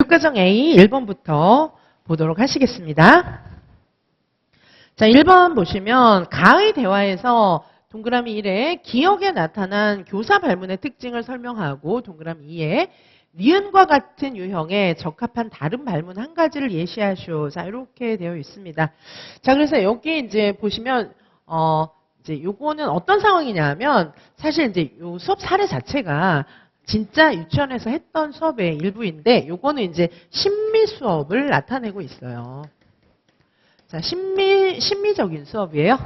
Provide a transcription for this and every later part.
교육과정 A 1번부터 보도록 하시겠습니다. 자, 1번 보시면 가의 대화에서 동그라미 1에 기억에 나타난 교사 발문의 특징을 설명하고 동그라미 2에 니은과 같은 유형의 적합한 다른 발문 한 가지를 예시하시오. 자, 이렇게 되어 있습니다. 자, 그래서 여기 이제 보시면 이제 요거는 어떤 상황이냐면 사실 이제 요 수업 사례 자체가 진짜 유치원에서 했던 수업의 일부인데 요거는 이제 심미 수업을 나타내고 있어요. 자, 심미적인 수업이에요.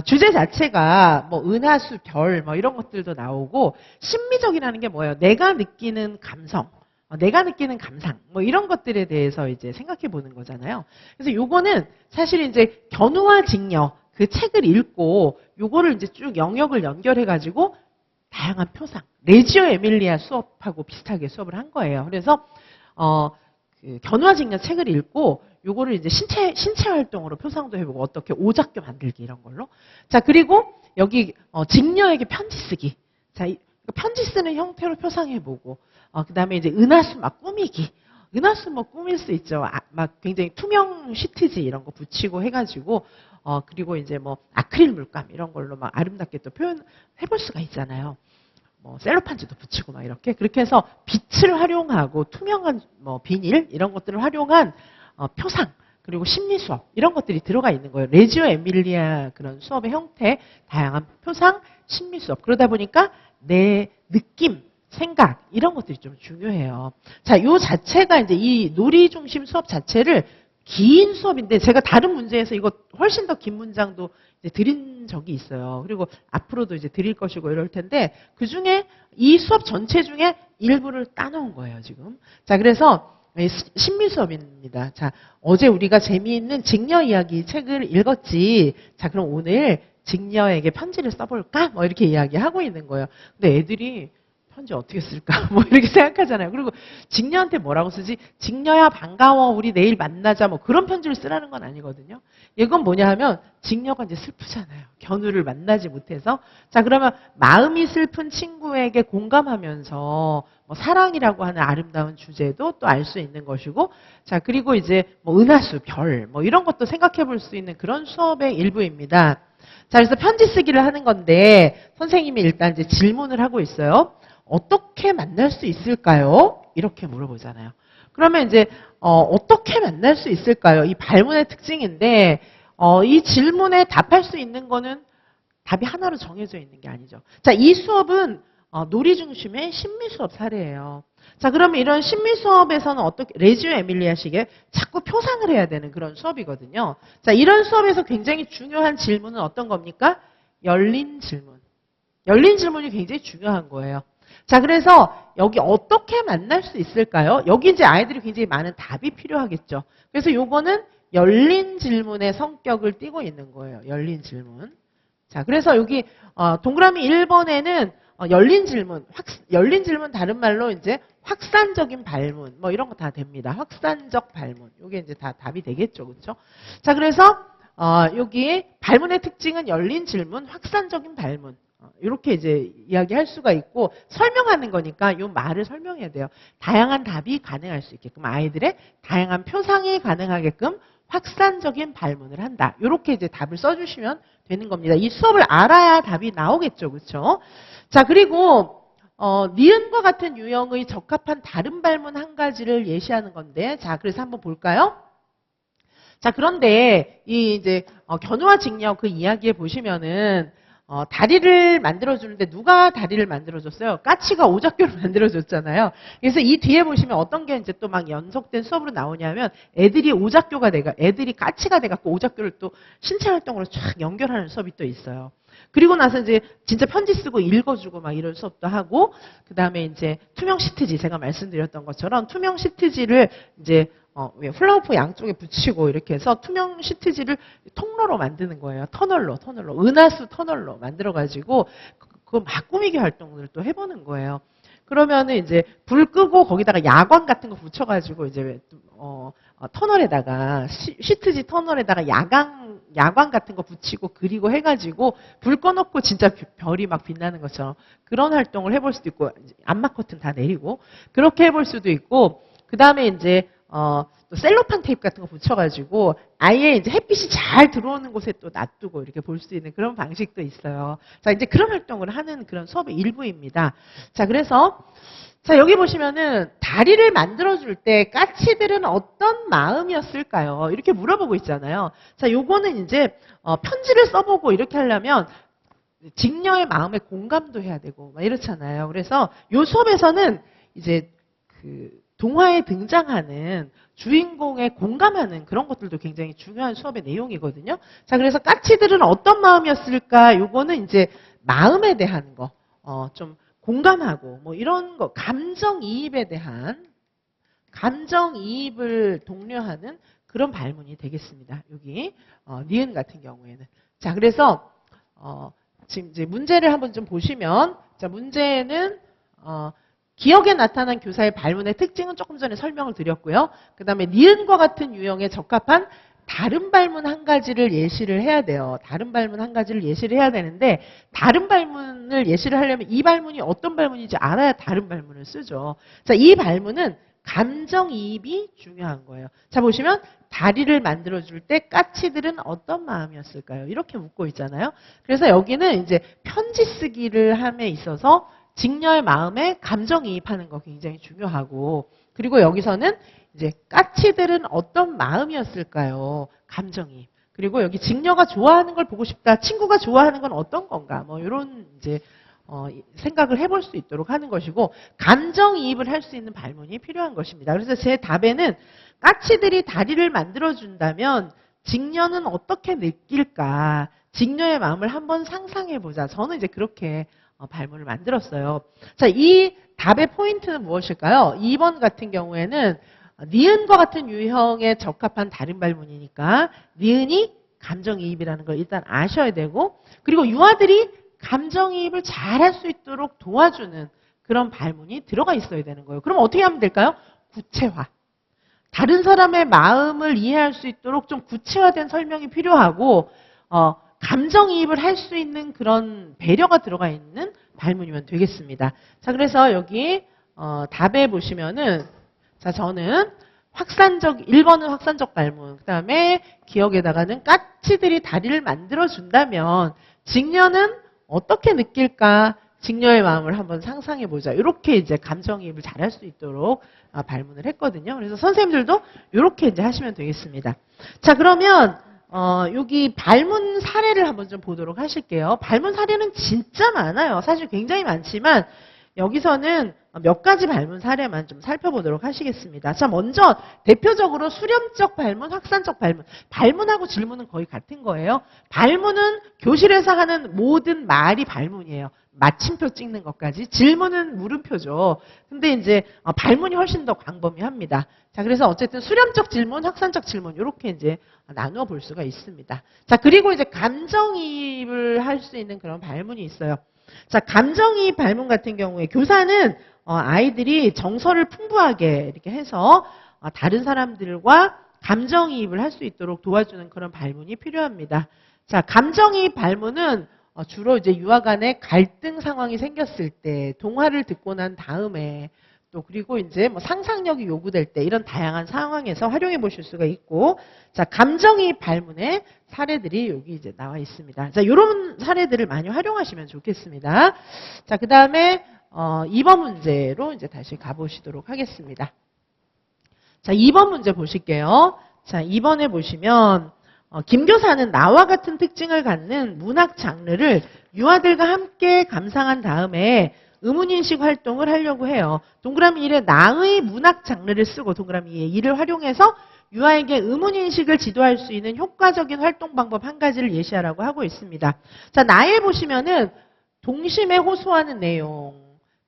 주제 자체가 뭐 은하수, 별 뭐 이런 것들도 나오고 심미적이라는 게 뭐예요? 내가 느끼는 감성, 내가 느끼는 감상 뭐 이런 것들에 대해서 이제 생각해 보는 거잖아요. 그래서 요거는 사실 이제 견우와 직녀 그 책을 읽고 요거를 이제 쭉 영역을 연결해 가지고 다양한 표상, 레지오 에밀리아 수업하고 비슷하게 수업을 한 거예요. 그래서 그 견우와 직녀 책을 읽고 요거를 이제 신체 활동으로 표상도 해보고 어떻게 오작교 만들기 이런 걸로. 자, 그리고 여기 직녀에게 편지 쓰기. 자, 편지 쓰는 형태로 표상해보고 그다음에 이제 은하수 막 꾸미기. 은하수 뭐 꾸밀 수 있죠. 막 굉장히 투명 시트지 이런 거 붙이고 해가지고 그리고 이제 뭐 아크릴 물감 이런 걸로 막 아름답게 또 표현해볼 수가 있잖아요. 뭐 셀로판지도 붙이고 막 이렇게 그렇게 해서 빛을 활용하고 투명한 뭐 비닐 이런 것들을 활용한 표상 그리고 심리 수업 이런 것들이 들어가 있는 거예요. 레지오 에밀리아 그런 수업의 형태, 다양한 표상, 심리 수업. 그러다 보니까 내 느낌, 생각 이런 것들이 좀 중요해요. 자, 요 자체가 이제 이 놀이 중심 수업 자체를 긴 수업인데 제가 다른 문제에서 이거 훨씬 더 긴 문장도 이제 드린 적이 있어요. 그리고 앞으로도 이제 드릴 것이고 이럴 텐데 그 중에 이 수업 전체 중에 일부를 따놓은 거예요, 지금. 자, 그래서 심리 수업입니다. 자, 어제 우리가 재미있는 직녀 이야기 책을 읽었지. 자, 그럼 오늘 직녀에게 편지를 써볼까? 뭐 이렇게 이야기하고 있는 거예요. 근데 애들이 편지 어떻게 쓸까? 뭐 이렇게 생각하잖아요. 그리고 직녀한테 뭐라고 쓰지? 직녀야 반가워. 우리 내일 만나자. 뭐 그런 편지를 쓰라는 건 아니거든요. 이건 뭐냐 하면 직녀가 이제 슬프잖아요. 견우를 만나지 못해서. 자, 그러면 마음이 슬픈 친구에게 공감하면서 뭐 사랑이라고 하는 아름다운 주제도 또 알 수 있는 것이고 자, 그리고 이제 뭐 은하수, 별 뭐 이런 것도 생각해 볼 수 있는 그런 수업의 일부입니다. 자, 그래서 편지 쓰기를 하는 건데 선생님이 일단 이제 질문을 하고 있어요. 어떻게 만날 수 있을까요? 이렇게 물어보잖아요. 그러면 이제 어떻게 만날 수 있을까요? 이 발문의 특징인데 이 질문에 답할 수 있는 거는 답이 하나로 정해져 있는 게 아니죠. 자, 이 수업은 놀이 중심의 심미 수업 사례예요. 자, 그러면 이런 심미 수업에서는 어떻게 레지오 에밀리아식의 자꾸 표상을 해야 되는 그런 수업이거든요. 자, 이런 수업에서 굉장히 중요한 질문은 어떤 겁니까? 열린 질문. 열린 질문이 굉장히 중요한 거예요. 자, 그래서 여기 어떻게 만날 수 있을까요? 여기 이제 아이들이 굉장히 많은 답이 필요하겠죠. 그래서 요거는 열린 질문의 성격을 띠고 있는 거예요. 열린 질문. 자, 그래서 여기 동그라미 1번에는 열린 질문 다른 말로 이제 확산적인 발문 뭐 이런 거 다 됩니다. 확산적 발문. 요게 이제 다 답이 되겠죠. 그렇죠? 자, 그래서 여기 발문의 특징은 열린 질문, 확산적인 발문. 이렇게 이제 이야기할 수가 있고 설명하는 거니까 이 말을 설명해야 돼요. 다양한 답이 가능할 수 있게끔 아이들의 다양한 표상이 가능하게끔 확산적인 발문을 한다. 이렇게 이제 답을 써주시면 되는 겁니다. 이 수업을 알아야 답이 나오겠죠, 그렇죠? 자, 그리고 니은과 같은 유형의 적합한 다른 발문 한 가지를 예시하는 건데, 자, 그래서 한번 볼까요? 자, 그런데 이 이제 견우와 직녀 그 이야기에 보시면은 다리를 만들어주는데 누가 다리를 만들어줬어요? 까치가 오작교를 만들어줬잖아요. 그래서 이 뒤에 보시면 어떤 게 이제 또 막 연속된 수업으로 나오냐면 애들이 까치가 돼갖고 오작교를 또 신체 활동으로 쫙 연결하는 수업이 또 있어요. 그리고 나서 이제 진짜 편지 쓰고 읽어주고 막 이런 수업도 하고 그 다음에 이제 투명 시트지 제가 말씀드렸던 것처럼 투명 시트지를 이제 플라워포 양쪽에 붙이고 이렇게 해서 투명 시트지를 통로로 만드는 거예요. 터널로. 은하수 터널로 만들어가지고 그거 막 꾸미기 활동을 또 해보는 거예요. 그러면은 이제 불 끄고 거기다가 야광 같은 거 붙여가지고 이제 터널에다가 시트지 터널에다가 야광 같은 거 붙이고 그리고 해가지고 불 꺼놓고 진짜 별이 막 빛나는 것처럼 그런 활동을 해볼 수도 있고 암막 커튼 다 내리고 그렇게 해볼 수도 있고 그 다음에 이제 또 셀로판 테이프 같은 거 붙여가지고 아예 이제 햇빛이 잘 들어오는 곳에 또 놔두고 이렇게 볼 수 있는 그런 방식도 있어요. 자, 이제 그런 활동을 하는 그런 수업의 일부입니다. 자, 그래서 자, 여기 보시면은 다리를 만들어줄 때 까치들은 어떤 마음이었을까요? 이렇게 물어보고 있잖아요. 자, 요거는 이제 편지를 써보고 이렇게 하려면 직녀의 마음에 공감도 해야 되고 막 이렇잖아요. 그래서 요 수업에서는 이제 그 동화에 등장하는 주인공에 공감하는 그런 것들도 굉장히 중요한 수업의 내용이거든요. 자, 그래서 까치들은 어떤 마음이었을까? 요거는 이제 마음에 대한 거, 좀 공감하고 뭐 이런 거, 감정이입에 대한 감정이입을 독려하는 그런 발문이 되겠습니다. 여기 니은 같은 경우에는. 자, 그래서 지금 이제 문제를 한번 좀 보시면, 자, 문제는 기억에 나타난 교사의 발문의 특징은 조금 전에 설명을 드렸고요. 그 다음에 니은과 같은 유형에 적합한 다른 발문 한 가지를 예시를 해야 돼요. 다른 발문 한 가지를 예시를 해야 되는데 다른 발문을 예시를 하려면 이 발문이 어떤 발문인지 알아야 다른 발문을 쓰죠. 자, 이 발문은 감정이입이 중요한 거예요. 자, 보시면 다리를 만들어줄 때 까치들은 어떤 마음이었을까요? 이렇게 묻고 있잖아요. 그래서 여기는 이제 편지 쓰기를 함에 있어서 직녀의 마음에 감정이입하는 거 굉장히 중요하고, 그리고 여기서는 이제 까치들은 어떤 마음이었을까요? 감정이입. 그리고 여기 직녀가 좋아하는 걸 보고 싶다. 친구가 좋아하는 건 어떤 건가? 뭐 이런 이제 생각을 해볼 수 있도록 하는 것이고, 감정이입을 할 수 있는 발문이 필요한 것입니다. 그래서 제 답에는 까치들이 다리를 만들어준다면 직녀는 어떻게 느낄까? 직녀의 마음을 한번 상상해보자. 저는 이제 그렇게 발문을 만들었어요. 자, 이 답의 포인트는 무엇일까요? 2번 같은 경우에는 니은과 같은 유형에 적합한 다른 발문이니까 니은이 감정이입이라는 걸 일단 아셔야 되고, 그리고 유아들이 감정이입을 잘할 수 있도록 도와주는 그런 발문이 들어가 있어야 되는 거예요. 그럼 어떻게 하면 될까요? 구체화. 다른 사람의 마음을 이해할 수 있도록 좀 구체화된 설명이 필요하고, 감정이입을 할 수 있는 그런 배려가 들어가 있는 발문이면 되겠습니다. 자, 그래서 여기 답에 보시면은, 자, 저는 1번은 확산적 발문, 그 다음에 기억에다가는 까치들이 다리를 만들어준다면 직녀는 어떻게 느낄까? 직녀의 마음을 한번 상상해보자. 이렇게 이제 감정이입을 잘할 수 있도록 발문을 했거든요. 그래서 선생님들도 이렇게 이제 하시면 되겠습니다. 자, 그러면 여기 발문 사례를 한번 좀 보도록 하실게요. 발문 사례는 진짜 많아요. 사실 굉장히 많지만 여기서는 몇 가지 발문 사례만 좀 살펴보도록 하시겠습니다. 자, 먼저 대표적으로 수렴적 발문, 확산적 발문. 발문하고 질문은 거의 같은 거예요. 발문은 교실에서 하는 모든 말이 발문이에요. 마침표 찍는 것까지. 질문은 물음표죠. 근데 이제 발문이 훨씬 더 광범위합니다. 자, 그래서 어쨌든 수렴적 질문, 확산적 질문 이렇게 이제 나누어 볼 수가 있습니다. 자, 그리고 이제 감정이입을 할 수 있는 그런 발문이 있어요. 자, 감정이입 발문 같은 경우에 교사는 아이들이 정서를 풍부하게 이렇게 해서 다른 사람들과 감정이입을 할 수 있도록 도와주는 그런 발문이 필요합니다. 자, 감정이입 발문은 주로 이제 유아 간의 갈등 상황이 생겼을 때, 동화를 듣고 난 다음에, 또 그리고 이제 뭐 상상력이 요구될 때 이런 다양한 상황에서 활용해 보실 수가 있고, 자, 감정이입 발문의 사례들이 여기 이제 나와 있습니다. 자, 이런 사례들을 많이 활용하시면 좋겠습니다. 자, 그 다음에 2번 문제로 이제 다시 가보시도록 하겠습니다. 자, 2번 문제 보실게요. 자, 2번에 보시면 김 교사는 나와 같은 특징을 갖는 문학 장르를 유아들과 함께 감상한 다음에 의문인식 활동을 하려고 해요. 동그라미 1에 나의 문학 장르를 쓰고 동그라미 2에 이를 활용해서 유아에게 의문인식을 지도할 수 있는 효과적인 활동 방법 한 가지를 예시하라고 하고 있습니다. 자, 나에 보시면은 동심에 호소하는 내용,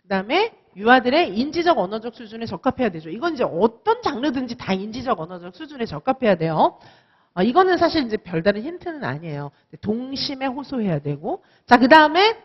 그 다음에 유아들의 인지적 언어적 수준에 적합해야 되죠. 이건 이제 어떤 장르든지 다 인지적 언어적 수준에 적합해야 돼요. 이거는 사실 이제 별다른 힌트는 아니에요. 동심에 호소해야 되고, 자, 그 다음에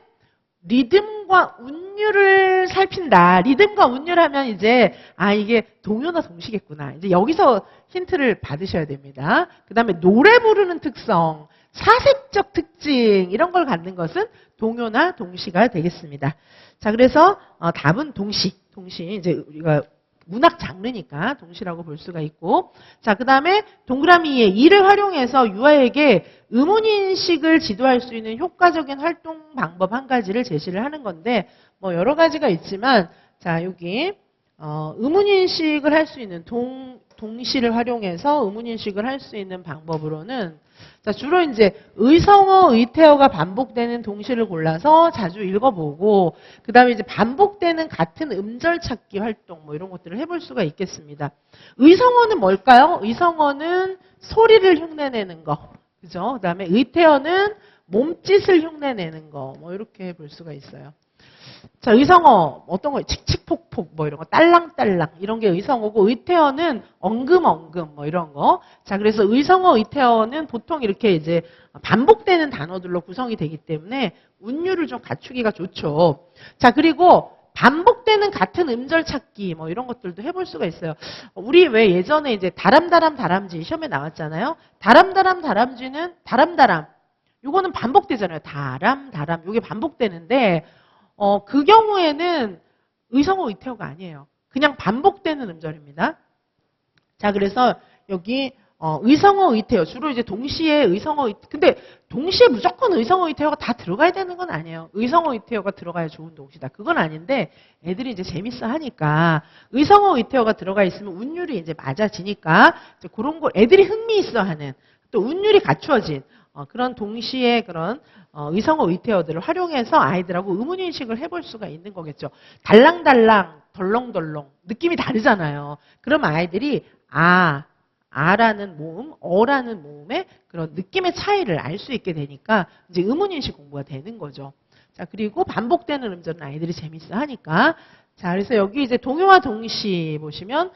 리듬과 운율을 살핀다. 리듬과 운율하면 이제 이게 동요나 동시겠구나. 이제 여기서 힌트를 받으셔야 됩니다. 그 다음에 노래 부르는 특성, 사색적 특징 이런 걸 갖는 것은 동요나 동시가 되겠습니다. 자, 그래서 답은 동시 이제 우리가 문학 장르니까 동시라고 볼 수가 있고. 자, 그 다음에 동그라미 2의 이를 활용해서 유아에게 의문인식을 지도할 수 있는 효과적인 활동 방법 한 가지를 제시를 하는 건데, 뭐 여러 가지가 있지만, 자, 여기, 의문인식을 할 수 있는 동시를 활용해서 의문인식을 할 수 있는 방법으로는, 자, 주로 이제 의성어, 의태어가 반복되는 동시를 골라서 자주 읽어보고, 그 다음에 이제 반복되는 같은 음절 찾기 활동, 뭐 이런 것들을 해볼 수가 있겠습니다. 의성어는 뭘까요? 의성어는 소리를 흉내내는 거. 그죠? 그 다음에 의태어는 몸짓을 흉내내는 거. 뭐 이렇게 볼 수가 있어요. 자, 의성어 어떤 거 칙칙폭폭 뭐 이런 거 딸랑딸랑 이런 게 의성어고, 의태어는 엉금엉금 뭐 이런 거. 자, 그래서 의성어, 의태어는 보통 이렇게 이제 반복되는 단어들로 구성이 되기 때문에 운율을 좀 갖추기가 좋죠. 자, 그리고 반복되는 같은 음절 찾기 뭐 이런 것들도 해볼 수가 있어요. 우리 왜 예전에 이제 다람다람 다람쥐 시험에 나왔잖아요. 다람다람 다람쥐는 다람다람 요거는 반복되잖아요. 다람다람 요게 반복되는데 그 경우에는 의성어, 의태어가 아니에요. 그냥 반복되는 음절입니다. 자, 그래서 여기 의성어, 의태어 주로 이제 동시에 의성어, 근데 동시에 무조건 의성어, 의태어가 다 들어가야 되는 건 아니에요. 의성어, 의태어가 들어가야 좋은 동시다. 그건 아닌데 애들이 이제 재밌어 하니까 의성어, 의태어가 들어가 있으면 운율이 이제 맞아지니까 이제 그런 걸 애들이 흥미있어 하는 또 운율이 갖추어진 그런 동시에 그런 의성어, 의태어들을 활용해서 아이들하고 의문인식을 해볼 수가 있는 거겠죠. 달랑달랑, 덜렁덜렁 느낌이 다르잖아요. 그럼 아이들이 아라는 모음, 어라는 모음의 그런 느낌의 차이를 알 수 있게 되니까 이제 의문인식 공부가 되는 거죠. 자, 그리고 반복되는 음절은 아이들이 재밌어 하니까. 자, 그래서 여기 이제 동요와 동시 보시면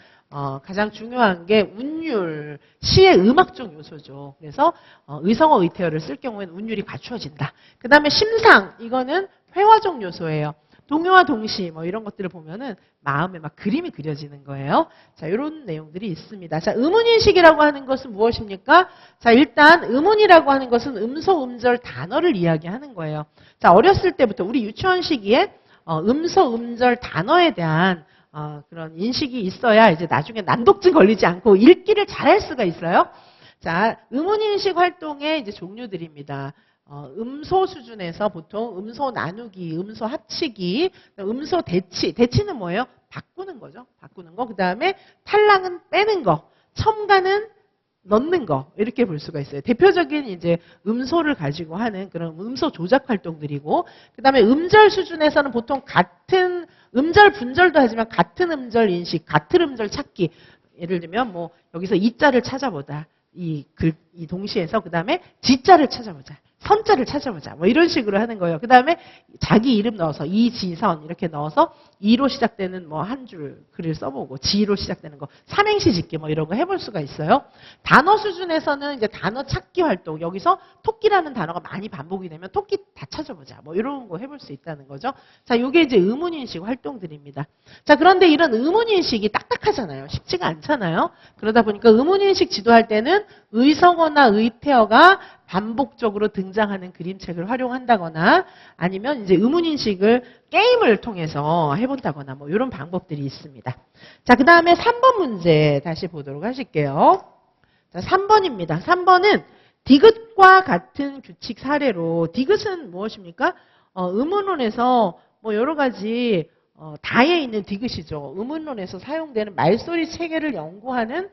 가장 중요한 게 운율, 시의 음악적 요소죠. 그래서 의성어, 의태어를 쓸 경우에는 운율이 갖추어진다. 그 다음에 심상, 이거는 회화적 요소예요. 동요와 동시 뭐 이런 것들을 보면은 마음에 막 그림이 그려지는 거예요. 자, 이런 내용들이 있습니다. 자, 음운인식이라고 하는 것은 무엇입니까? 자, 일단 음운이라고 하는 것은 음소, 음절, 단어를 이야기하는 거예요. 자, 어렸을 때부터 우리 유치원 시기에 음소, 음절, 단어에 대한 그런 인식이 있어야 이제 나중에 난독증 걸리지 않고 읽기를 잘할 수가 있어요. 자, 음운인식 활동의 이제 종류들입니다. 음소 수준에서 보통 음소 나누기, 음소 합치기, 음소 대치. 대치는 뭐예요? 바꾸는 거죠. 바꾸는 거. 그 다음에 탈랑은 빼는 거. 첨가는 넣는 거. 이렇게 볼 수가 있어요. 대표적인 이제 음소를 가지고 하는 그런 음소 조작 활동들이고, 그 다음에 음절 수준에서는 보통 같은 음절 분절도 하지만 같은 음절 인식, 같은 음절 찾기. 예를 들면 뭐 여기서 이자를 찾아보다. 이 동시에서 그 다음에 지자를 찾아보자. 선자를 찾아보자. 뭐 이런 식으로 하는 거예요. 그 다음에 자기 이름 넣어서 이지선 이렇게 넣어서 이로 시작되는 뭐 한 줄 글을 써보고 지로 시작되는 거 삼행시 짓기 뭐 이런 거 해볼 수가 있어요. 단어 수준에서는 이제 단어 찾기 활동. 여기서 토끼라는 단어가 많이 반복이 되면 토끼 다 찾아보자. 뭐 이런 거 해볼 수 있다는 거죠. 자, 요게 이제 의문인식 활동들입니다. 자, 그런데 이런 의문인식이 딱딱하잖아요. 쉽지가 않잖아요. 그러다 보니까 의문인식 지도할 때는 의성어나 의태어가 반복적으로 등장하는 그림책을 활용한다거나 아니면 이제 의문인식을 게임을 통해서 해본다거나 뭐 이런 방법들이 있습니다. 자, 그 다음에 3번 문제 다시 보도록 하실게요. 자, 3번입니다. 3번은 디귿과 같은 규칙 사례로, 디귿은 무엇입니까? 의문론에서 뭐 여러 가지 다에 있는 디귿이죠. 의문론에서 사용되는 말소리 체계를 연구하는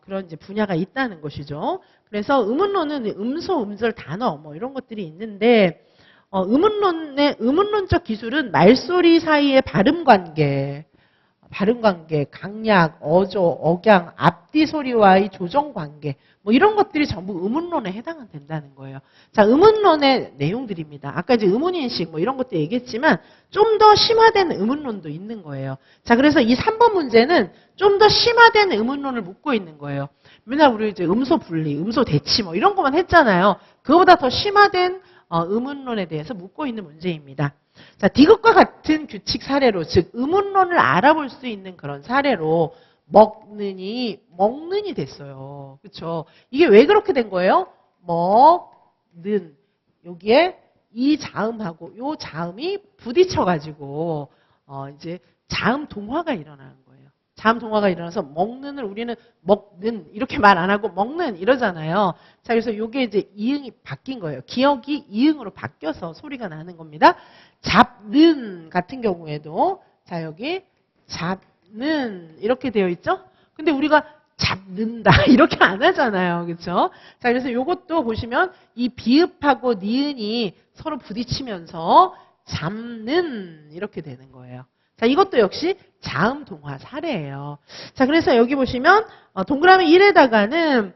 그런 이제 분야가 있다는 것이죠. 그래서 의문론은 음소, 음절, 단어 뭐 이런 것들이 있는데 의문론의 의문론적 기술은 말소리 사이의 발음 관계, 강약, 어조, 억양, 앞뒤 소리와의 조정 관계 뭐 이런 것들이 전부 의문론에 해당된다는 거예요. 자, 의문론의 내용들입니다. 아까 이제 의문인식 뭐 이런 것도 얘기했지만 좀 더 심화된 의문론도 있는 거예요. 자, 그래서 이 3번 문제는 좀 더 심화된 의문론을 묻고 있는 거예요. 맨날 우리 이제 음소 분리, 음소 대치 뭐 이런 것만 했잖아요. 그거보다 더 심화된 의문론에 대해서 묻고 있는 문제입니다. 자, 디귿과 같은 규칙 사례로, 즉 의문론을 알아볼 수 있는 그런 사례로 먹느니 됐어요. 그렇죠? 이게 왜 그렇게 된 거예요? 먹는 여기에 이 자음하고 요 자음이 부딪혀 가지고 이제 자음 동화가 일어나는 거예요. 자음 동화가 일어나서 먹는을 우리는 먹는 이렇게 말 안 하고 먹는 이러잖아요. 자, 그래서 요게 이제 이응이 바뀐 거예요. 기억이 이응으로 바뀌어서 소리가 나는 겁니다. 잡는 같은 경우에도 자, 여기 잡는 이렇게 되어 있죠? 근데 우리가 잡는다 이렇게 안 하잖아요. 그렇죠? 자, 그래서 요것도 보시면 이 비읍하고 니은이 서로 부딪히면서 잡는 이렇게 되는 거예요. 자, 이것도 역시 자음 동화 사례예요. 자, 그래서 여기 보시면 동그라미 1에다가는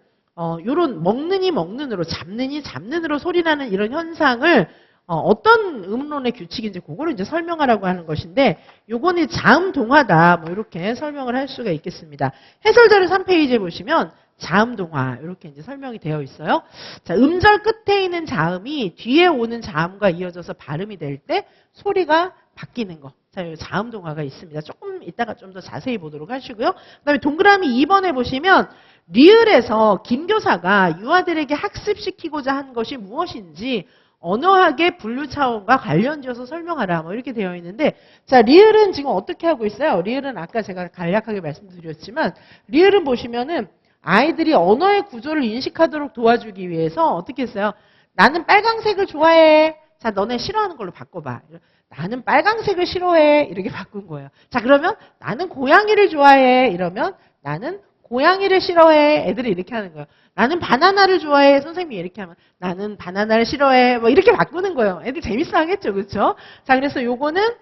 요런 먹는이 먹는으로 잡는이 잡는으로 소리나는 이런 현상을 어떤 음론의 규칙인지 그거를 이제 설명하라고 하는 것인데 요거는 자음 동화다 뭐 이렇게 설명을 할 수가 있겠습니다. 해설자료 3페이지에 보시면 자음 동화 이렇게 이제 설명이 되어 있어요. 자, 음절 끝에 있는 자음이 뒤에 오는 자음과 이어져서 발음이 될 때 소리가 바뀌는 거. 자, 이 자음 동화가 있습니다. 조금 이따가 좀 더 자세히 보도록 하시고요. 그다음에 동그라미 2번에 보시면 리을에서 김 교사가 유아들에게 학습시키고자 한 것이 무엇인지 언어학의 분류 차원과 관련지어서 설명하라 뭐 이렇게 되어 있는데 자, 리을은 지금 어떻게 하고 있어요? 리을은 아까 제가 간략하게 말씀드렸지만 리을은 보시면은 아이들이 언어의 구조를 인식하도록 도와주기 위해서 어떻게 했어요? 나는 빨강색을 좋아해. 자, 너네 싫어하는 걸로 바꿔봐. 나는 빨강색을 싫어해. 이렇게 바꾼 거예요. 자, 그러면 나는 고양이를 좋아해. 이러면 나는 고양이를 싫어해. 애들이 이렇게 하는 거예요. 나는 바나나를 좋아해. 선생님이 이렇게 하면 나는 바나나를 싫어해. 뭐 이렇게 바꾸는 거예요. 애들 재밌어 하겠죠. 그렇죠? 자, 그래서 요거는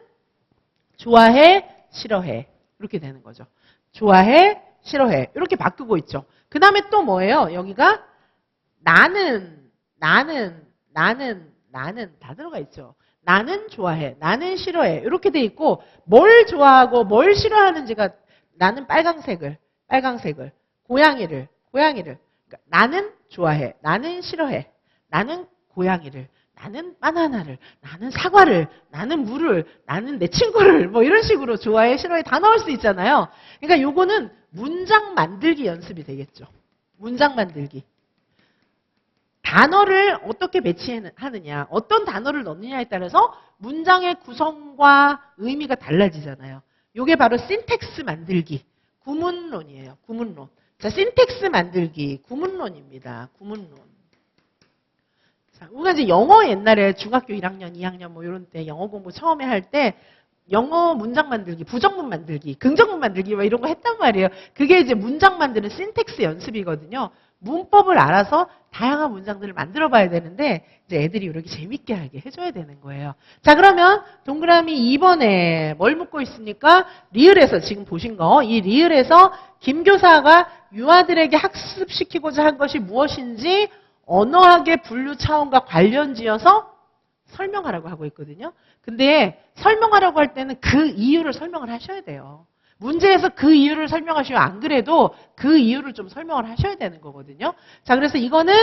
좋아해, 싫어해. 이렇게 되는 거죠. 좋아해, 싫어해. 이렇게 바꾸고 있죠. 그 다음에 또 뭐예요? 여기가 나는 다 들어가 있죠. 나는 좋아해, 나는 싫어해. 이렇게 돼 있고 뭘 좋아하고 뭘 싫어하는지가 나는 빨강색을, 고양이를. 그러니까 나는 좋아해, 나는 싫어해, 나는 고양이를, 나는 바나나를, 나는 사과를, 나는 물을, 나는 내 친구를 뭐 이런 식으로 좋아해, 싫어해 다 넣을 수 있잖아요. 그러니까 요거는 문장 만들기 연습이 되겠죠. 문장 만들기. 단어를 어떻게 배치하느냐, 어떤 단어를 넣느냐에 따라서 문장의 구성과 의미가 달라지잖아요. 요게 바로 신텍스 만들기, 구문론이에요. 구문론. 자, 신텍스 만들기, 구문론입니다. 구문론. 자, 우리가 이제 영어 옛날에 중학교 1학년, 2학년 뭐 이런 때 영어 공부 처음에 할 때 영어 문장 만들기, 부정문 만들기, 긍정문 만들기 뭐 이런 거 했단 말이에요. 그게 이제 문장 만드는 신텍스 연습이거든요. 문법을 알아서 다양한 문장들을 만들어 봐야 되는데 이제 애들이 이렇게 재밌게 하게 해줘야 되는 거예요. 자, 그러면 동그라미 2번에 뭘 묻고 있습니까? 리을에서 지금 보신 거, 이 리을에서 김 교사가 유아들에게 학습시키고자 한 것이 무엇인지 언어학의 분류 차원과 관련지어서 설명하라고 하고 있거든요. 근데 설명하라고 할 때는 그 이유를 설명을 하셔야 돼요. 문제에서 그 이유를 설명하시면 안 그래도 그 이유를 좀 설명을 하셔야 되는 거거든요. 자, 그래서 이거는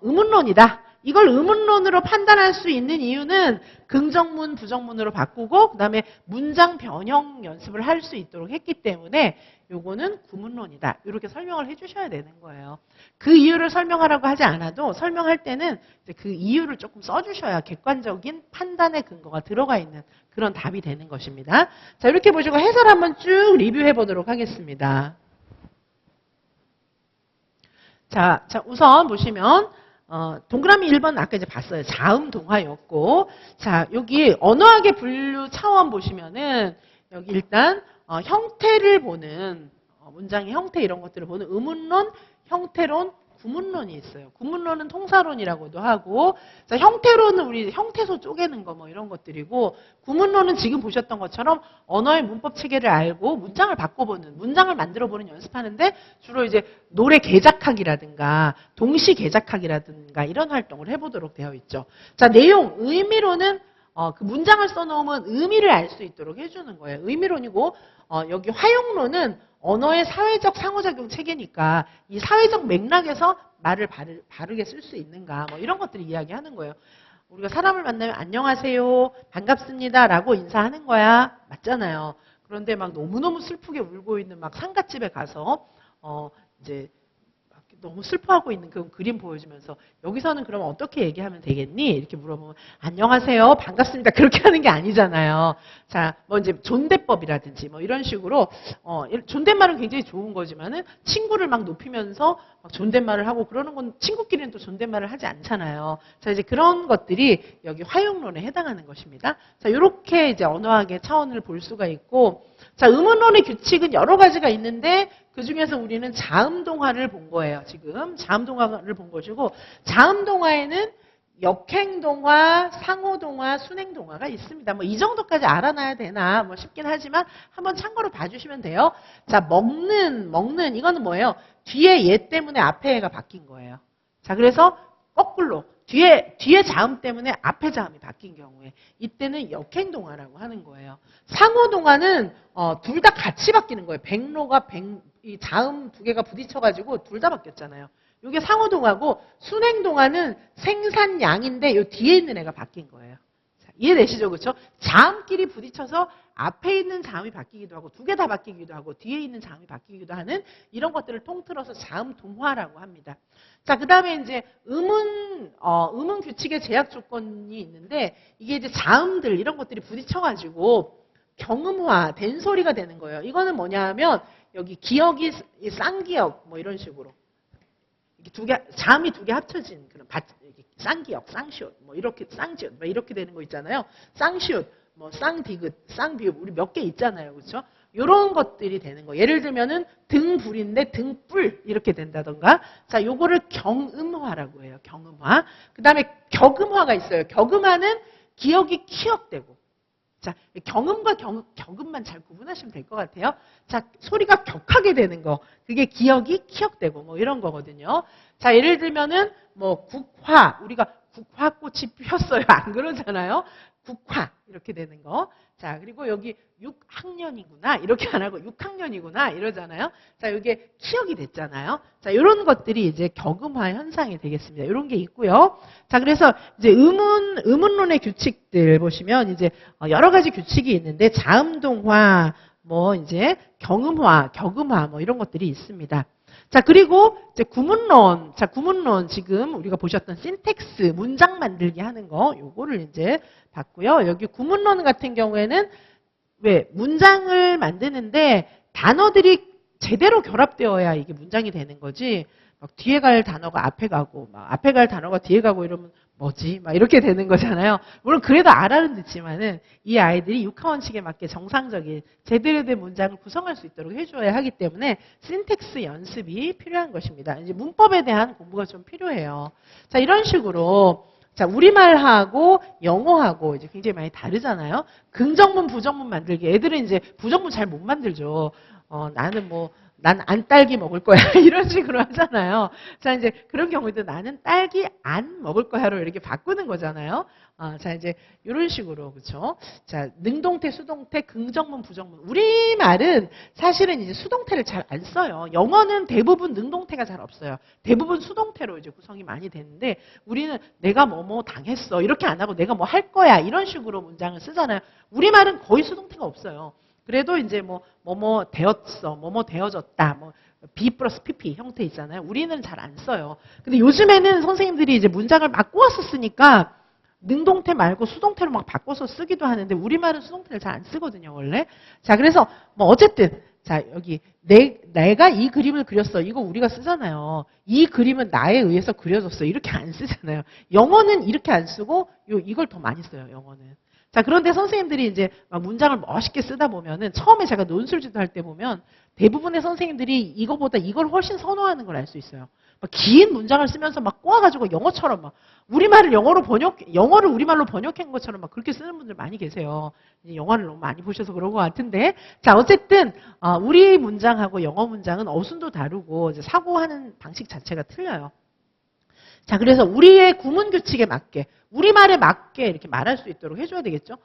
의문론이다. 이걸 의문론으로 판단할 수 있는 이유는 긍정문, 부정문으로 바꾸고 그다음에 문장 변형 연습을 할 수 있도록 했기 때문에 요거는 구문론이다. 이렇게 설명을 해주셔야 되는 거예요. 그 이유를 설명하라고 하지 않아도 설명할 때는 이제 그 이유를 조금 써주셔야 객관적인 판단의 근거가 들어가 있는 그런 답이 되는 것입니다. 자, 이렇게 보시고 해설 한번 쭉 리뷰해 보도록 하겠습니다. 자, 우선 보시면 동그라미 1번 아까 이제 봤어요. 자음 동화였고, 자, 여기 언어학의 분류 차원 보시면은 여기 일단 형태를 보는 문장의 형태 이런 것들을 보는 의문론, 형태론, 구문론이 있어요. 구문론은 통사론이라고도 하고, 자, 형태론은 우리 형태소 쪼개는 거 뭐 이런 것들이고, 구문론은 지금 보셨던 것처럼 언어의 문법 체계를 알고 문장을 바꿔보는, 문장을 만들어보는 연습하는데 주로 이제 노래 개작하기라든가 동시 개작하기라든가 이런 활동을 해보도록 되어 있죠. 자, 내용, 의미로는 그 문장을 써놓으면 의미를 알 수 있도록 해주는 거예요. 의미론이고, 여기 화용론은 언어의 사회적 상호작용 체계니까 이 사회적 맥락에서 말을 바르게 쓸 수 있는가 뭐 이런 것들을 이야기하는 거예요. 우리가 사람을 만나면 안녕하세요, 반갑습니다 라고 인사하는 거야. 맞잖아요. 그런데 막 너무너무 슬프게 울고 있는 막 상갓집에 가서 이제 너무 슬퍼하고 있는 그 그림 보여주면서 여기서는 그럼 어떻게 얘기하면 되겠니? 이렇게 물어보면 안녕하세요, 반갑습니다. 그렇게 하는 게 아니잖아요. 자, 뭐 이제 존대법이라든지 뭐 이런 식으로 존댓말은 굉장히 좋은 거지만은 친구를 막 높이면서 막 존댓말을 하고 그러는 건 친구끼리는 또 존댓말을 하지 않잖아요. 자, 이제 그런 것들이 여기 화용론에 해당하는 것입니다. 자, 이렇게 이제 언어학의 차원을 볼 수가 있고, 자, 의문론의 규칙은 여러 가지가 있는데 그 중에서 우리는 자음동화를 본 거예요. 지금 자음동화를 본 것이고, 자음동화에는 역행동화, 상호동화, 순행동화가 있습니다. 뭐 이 정도까지 알아놔야 되나 뭐 싶긴 하지만 한번 참고로 봐주시면 돼요. 자, 먹는 이거는 뭐예요? 뒤에 얘 때문에 앞에 얘가 바뀐 거예요. 자, 그래서 거꾸로 뒤에 자음 때문에 앞에 자음이 바뀐 경우에 이때는 역행동화라고 하는 거예요. 상호동화는 둘 다 같이 바뀌는 거예요. 백로가 이 자음 두 개가 부딪혀가지고 둘 다 바뀌었잖아요. 이게 상호동화고, 순행동화는 생산량인데 이 뒤에 있는 애가 바뀐 거예요. 자, 이해되시죠? 그렇죠? 자음끼리 부딪혀서 앞에 있는 자음이 바뀌기도 하고 두 개 다 바뀌기도 하고 뒤에 있는 자음이 바뀌기도 하는 이런 것들을 통틀어서 자음동화라고 합니다. 자, 그 다음에 이제 음운 규칙의 제약 조건이 있는데, 이게 이제 자음들 이런 것들이 부딪혀가지고 경음화 된 소리가 되는 거예요. 이거는 뭐냐 하면 여기 기역이 쌍기역 뭐 이런 식으로 자음이 두 개 합쳐진 그런 쌍기역, 쌍시옷, 뭐 이렇게 쌍지읒, 뭐 이렇게 되는 거 있잖아요. 쌍시옷, 뭐 쌍디귿, 쌍비읍, 우리 몇 개 있잖아요, 그렇죠? 이런 것들이 되는 거. 예를 들면은 등불인데 등불 이렇게 된다던가. 자, 요거를 경음화라고 해요. 경음화. 그다음에 격음화가 있어요. 격음화는 기역이 키역되고. 자, 경음과 격음만 잘 구분하시면 될 것 같아요. 자, 소리가 격하게 되는 거. 그게 기역이 키역되고 뭐 이런 거거든요. 자, 예를 들면은 뭐 국화. 우리가 국화꽃이 피었어요. 안 그러잖아요. 국화. 이렇게 되는 거. 자, 그리고 여기 6학년이구나. 이렇게 안 하고 6학년이구나. 이러잖아요. 자, 이게 키역이 됐잖아요. 자, 이런 것들이 이제 격음화 현상이 되겠습니다. 이런 게 있고요. 자, 그래서 이제 의문론의 규칙들 보시면 이제 여러 가지 규칙이 있는데 자음동화, 뭐 이제 경음화, 격음화 뭐 이런 것들이 있습니다. 자, 그리고 이제 구문론. 자, 구문론 지금 우리가 보셨던 신텍스, 문장 만들기 하는 거, 요거를 이제 봤고요. 여기 구문론 같은 경우에는 왜 문장을 만드는데 단어들이 제대로 결합되어야 이게 문장이 되는 거지. 막 뒤에 갈 단어가 앞에 가고, 막 앞에 갈 단어가 뒤에 가고 이러면 뭐지? 막 이렇게 되는 거잖아요. 물론 그래도 알아는 듣지만은 이 아이들이 육하원칙에 맞게 정상적인 제대로 된 문장을 구성할 수 있도록 해줘야 하기 때문에 신텍스 연습이 필요한 것입니다. 이제 문법에 대한 공부가 좀 필요해요. 자, 이런 식으로 자, 우리말하고 영어하고 이제 굉장히 많이 다르잖아요. 긍정문, 부정문 만들기. 애들은 이제 부정문 잘 못 만들죠. 난 안 딸기 먹을 거야. 이런 식으로 하잖아요. 자, 이제 그런 경우에도 나는 딸기 안 먹을 거야로 이렇게 바꾸는 거잖아요. 자, 이제 이런 식으로, 그렇죠? 자, 능동태, 수동태, 긍정문, 부정문. 우리말은 사실은 이제 수동태를 잘 안 써요. 영어는 대부분 능동태가 잘 없어요. 대부분 수동태로 이제 구성이 많이 되는데, 우리는 내가 뭐뭐 당했어. 이렇게 안 하고 내가 뭐 할 거야. 이런 식으로 문장을 쓰잖아요. 우리말은 거의 수동태가 없어요. 그래도 이제 뭐뭐 되었어, 뭐뭐 되어졌다, 뭐 B 플러스 PP 형태 있잖아요. 우리는 잘 안 써요. 근데 요즘에는 선생님들이 이제 문장을 막 꼬아서 쓰니까 능동태 말고 수동태로 막 바꿔서 쓰기도 하는데 우리말은 수동태를 잘 안 쓰거든요, 원래. 자, 그래서 뭐 어쨌든 자, 여기 내가 이 그림을 그렸어. 이거 우리가 쓰잖아요. 이 그림은 나에 의해서 그려졌어. 이렇게 안 쓰잖아요. 영어는 이렇게 안 쓰고 이걸 더 많이 써요, 영어는. 자, 그런데 선생님들이 이제 막 문장을 멋있게 쓰다 보면은 처음에 제가 논술지도 할 때 보면 대부분의 선생님들이 이거보다 이걸 훨씬 선호하는 걸 알 수 있어요. 막 긴 문장을 쓰면서 막 꼬아가지고 영어처럼 막 우리말을 영어를 우리말로 번역한 것처럼 막 그렇게 쓰는 분들 많이 계세요. 영화를 너무 많이 보셔서 그런 것 같은데. 자, 어쨌든 우리 문장하고 영어 문장은 어순도 다르고 이제 사고하는 방식 자체가 틀려요. 자, 그래서 우리의 구문 규칙에 맞게, 우리말에 맞게 이렇게 말할 수 있도록 해줘야 되겠죠.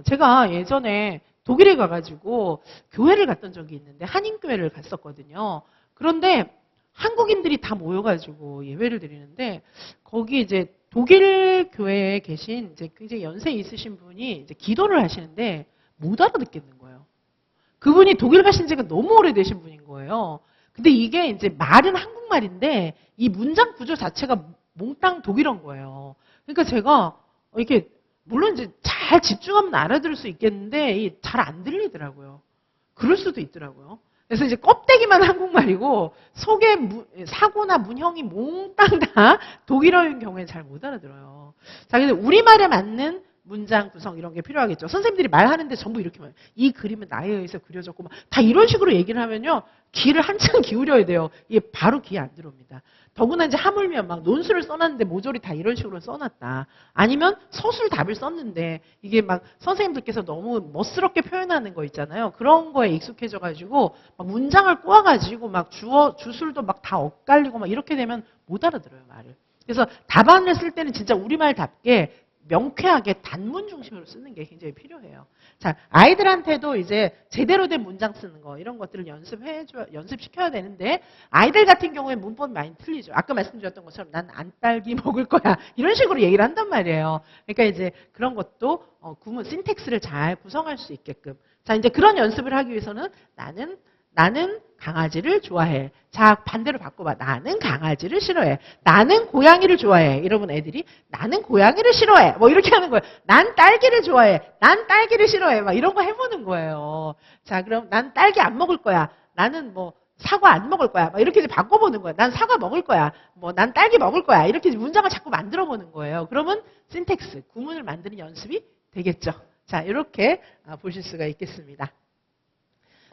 제가 예전에 독일에 가가지고 교회를 갔던 적이 있는데 한인교회를 갔었거든요. 그런데 한국인들이 다 모여가지고 예배를 드리는데 거기 이제 독일 교회에 계신 이제 굉장히 연세 있으신 분이 이제 기도를 하시는데 못 알아듣겠는 거예요. 그분이 독일 가신 지가 너무 오래되신 분인 거예요. 근데 이게 이제 말은 한국말인데 이 문장 구조 자체가 몽땅 독일어인 거예요. 그러니까 제가 이렇게 물론 이제 잘 집중하면 알아들을 수 있겠는데 잘 안 들리더라고요. 그럴 수도 있더라고요. 그래서 이제 껍데기만 한국말이고 속에 사고나 문형이 몽땅 다 독일어인 경우에 잘 못 알아들어요. 자, 그래서 우리말에 맞는 문장 구성 이런 게 필요하겠죠. 선생님들이 말하는데 전부 이렇게 말. 이 그림은 나에 의해서 그려졌고 다 이런 식으로 얘기를 하면요. 귀를 한참 기울여야 돼요. 이게 바로 귀에 안 들어옵니다. 더구나 이제 하물며 막 논술을 써놨는데 모조리 다 이런 식으로 써놨다. 아니면 서술 답을 썼는데 이게 막 선생님들께서 너무 멋스럽게 표현하는 거 있잖아요. 그런 거에 익숙해져가지고 막 문장을 꼬아가지고 막 주술도 막 다 엇갈리고 막 이렇게 되면 못 알아들어요, 말을. 그래서 답안을 쓸 때는 진짜 우리말답게 명쾌하게 단문 중심으로 쓰는 게 굉장히 필요해요. 자, 아이들한테도 이제 제대로 된 문장 쓰는 거 이런 것들을 연습시켜야 되는데 아이들 같은 경우에 문법이 많이 틀리죠. 아까 말씀드렸던 것처럼 난 안 딸기 먹을 거야 이런 식으로 얘기를 한단 말이에요. 그러니까 이제 그런 것도 구문 신텍스를 잘 구성할 수 있게끔. 자, 이제 그런 연습을 하기 위해서는 나는 강아지를 좋아해. 자, 반대로 바꿔봐. 나는 강아지를 싫어해. 나는 고양이를 좋아해. 이러면 애들이 나는 고양이를 싫어해. 뭐 이렇게 하는 거예요. 난 딸기를 좋아해. 난 딸기를 싫어해. 막 이런 거 해보는 거예요. 자, 그럼 난 딸기 안 먹을 거야. 나는 뭐 사과 안 먹을 거야. 막 이렇게 보는 거야. 난 사과 먹을 거야. 뭐 난 딸기 먹을 거야. 이렇게 문장을 자꾸 만들어 보는 거예요. 그러면 신텍스, 구문을 만드는 연습이 되겠죠. 자, 이렇게 보실 수가 있겠습니다.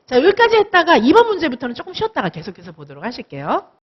자, 여기까지 했다가 2번 문제부터는 조금 쉬었다가 계속해서 보도록 하실게요.